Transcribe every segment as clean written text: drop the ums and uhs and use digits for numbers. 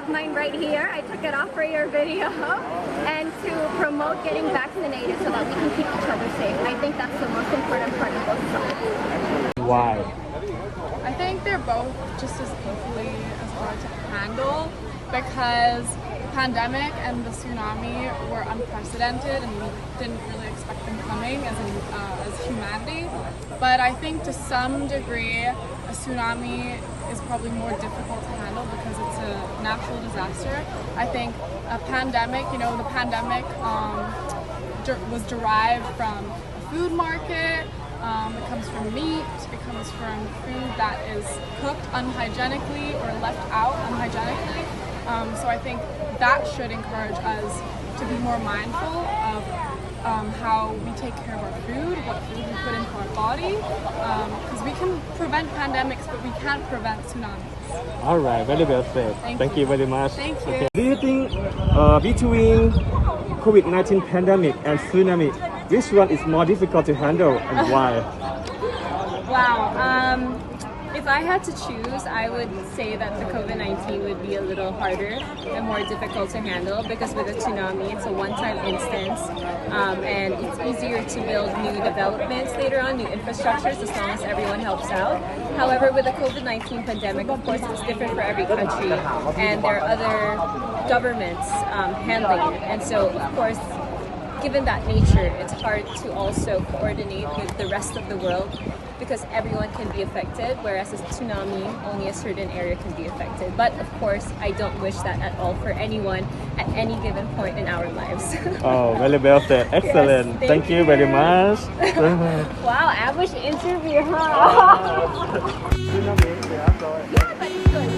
have mine right here. I took it off for your video and to promote getting vaccinated so that we can keep each other safe. I think that's the most important part of both sides. Why? I think they're both just as equally as hard to handle because the pandemic and the tsunami were unprecedented and we didn't really expect them coming as humanity. But I think to some degree a tsunami is probably more difficult to handle because it's a natural disaster. I think a pandemic, the pandemic was derived from a food market. It comes from meat, it comes from food that is cooked unhygienically or left out unhygienically. So I think that should encourage us to be more mindful of how we take care of our food, what food we put into our body, because we can prevent pandemics, but we can't prevent tsunamis. All right, very well said. Thank you very much. Thank you. Okay. Do you think between COVID-19 pandemic and tsunami, which one is more difficult to handle and why? Wow. If I had to choose, I would say that the COVID-19 would be a little harder and more difficult to handle because with a tsunami, it's a one-time instance and it's easier to build new developments later on, new infrastructures, as long as everyone helps out. However, with the COVID-19 pandemic, of course, it's different for every country and there are other governments handling it. And so, of course, given that nature, it's hard to also coordinate with the rest of the world because everyone can be affected, whereas a tsunami, only a certain area can be affected. But of course, I don't wish that at all for anyone at any given point in our lives. Oh, very well said. Excellent. Yes, thank you very much. Wow, ambush interview, huh? Yeah, but it's good.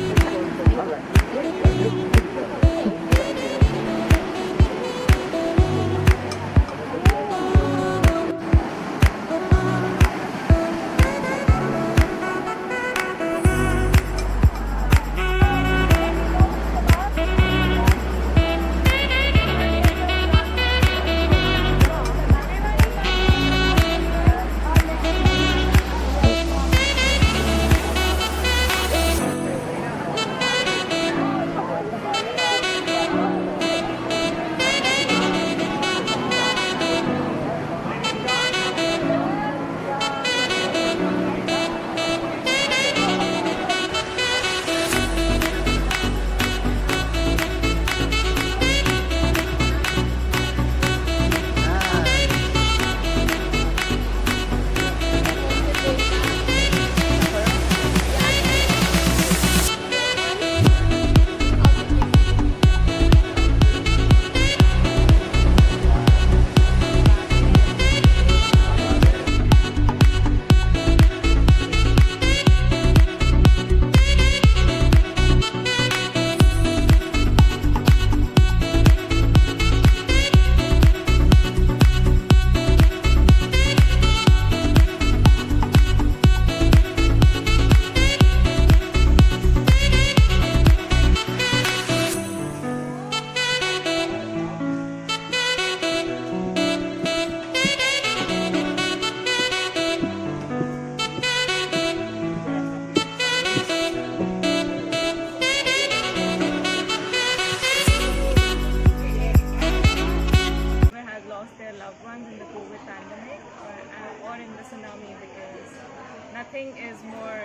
Nothing is more,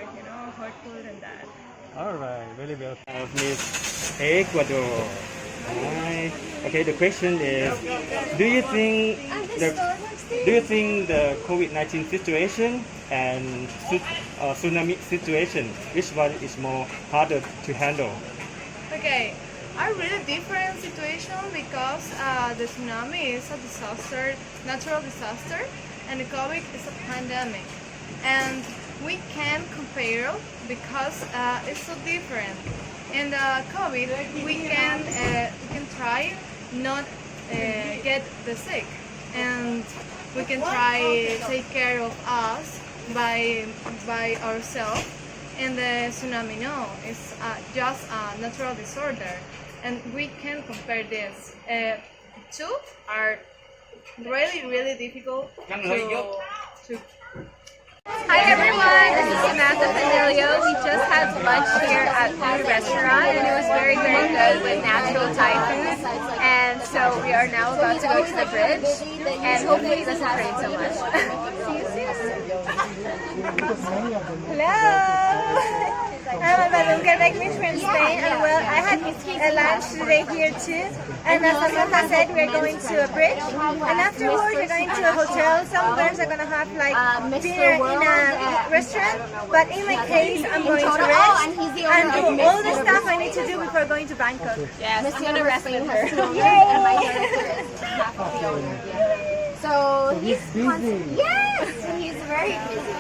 hurtful than that. All right, very well. Miss Ecuador. Hi. Okay, the question is, do you think the COVID-19 situation and tsunami situation, which one is more harder to handle? Okay, are really different situation because the tsunami is a disaster, natural disaster, and the COVID is a pandemic. And we can't compare because it's so different. In the COVID, we can try not get the sick, and we can try take care of us by ourselves. And the tsunami, no, it's just a natural disorder, and we can compare this. Two are really difficult Hi everyone, this is Samantha Fanilio. We just had lunch here at Food Restaurant and it was very, very good with natural Thai food. And so we are now about to go to the bridge and hopefully it doesn't rain so much. See you soon. Hello! I'm a Balunga language from Spain, and well, I had a lunch today here too. And as Samantha said, we're going to a bridge, and afterwards we're going to a hotel. Some friends are gonna have like dinner in a restaurant, but in my case, I'm going to rest and do all the stuff I need to do before going to Bangkok. Yes, I'm gonna rest with her. So he's busy. Yes, he's very busy.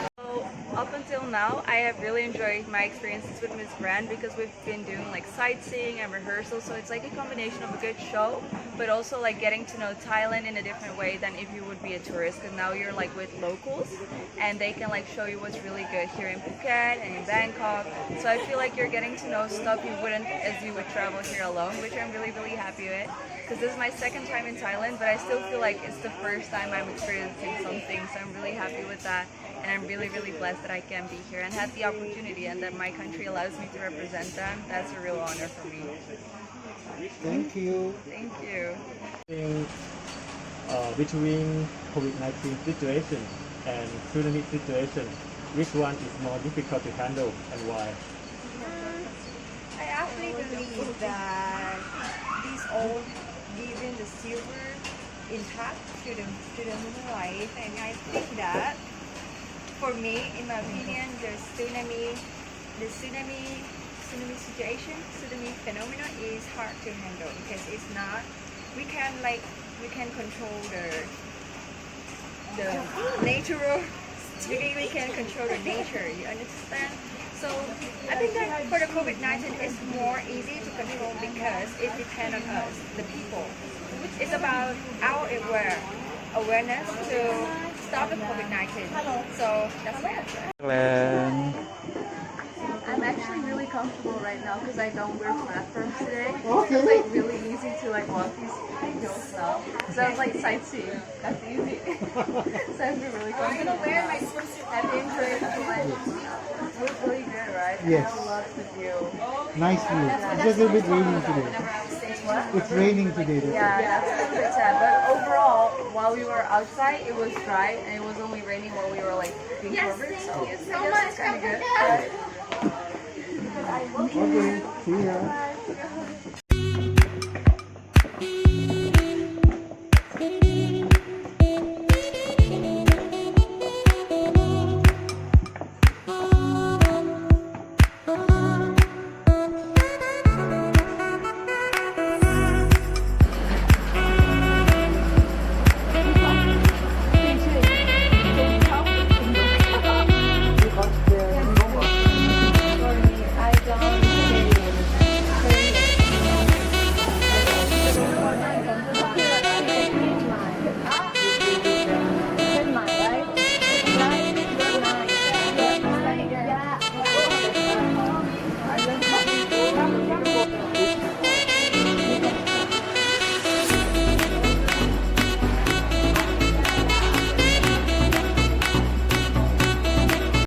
Up until now, I have really enjoyed my experiences with Miss Brand because we've been doing like sightseeing and rehearsals, so it's like a combination of a good show, but also like getting to know Thailand in a different way than if you would be a tourist, because now you're like with locals and they can like show you what's really good here in Phuket and in Bangkok. So I feel like you're getting to know stuff you wouldn't as you would travel here alone, which I'm really, really happy with. Because this is my second time in Thailand, but I still feel like it's the first time I'm experiencing something, so I'm really happy with that. And I'm really, really blessed that I can be here and have the opportunity and that my country allows me to represent them. That's a real honor for me. Thank you. Thank you. Between COVID-19 situation and tsunami situation, which one is more difficult to handle and why? I actually believe that these all given the silver impact to the human life, and I think that for me, in my opinion, the tsunami situation, tsunami phenomenon is hard to handle because it's not. We can control the natural. We can control the nature. You understand? So I think that for the COVID-19, it's more easy to control because it depends on us, the people. It's about our awareness to stop the COVID-19. So that's my answer. I'm actually really comfortable right now because I don't wear platforms today. It's like really easy to like walk these hills now. So I was like sightseeing. That's easy. So I feel really comfortable. Have you enjoyed the lunch? It was really good, right? Yes. I have lots to do. Nice view. It's just a little bit raining today. It's raining today. That's Yeah, that's a little bit sad. But overall, while we were outside, it was dry and it was only raining while we were like being covered. So I guess it's kind of good. it. Okay. See ya.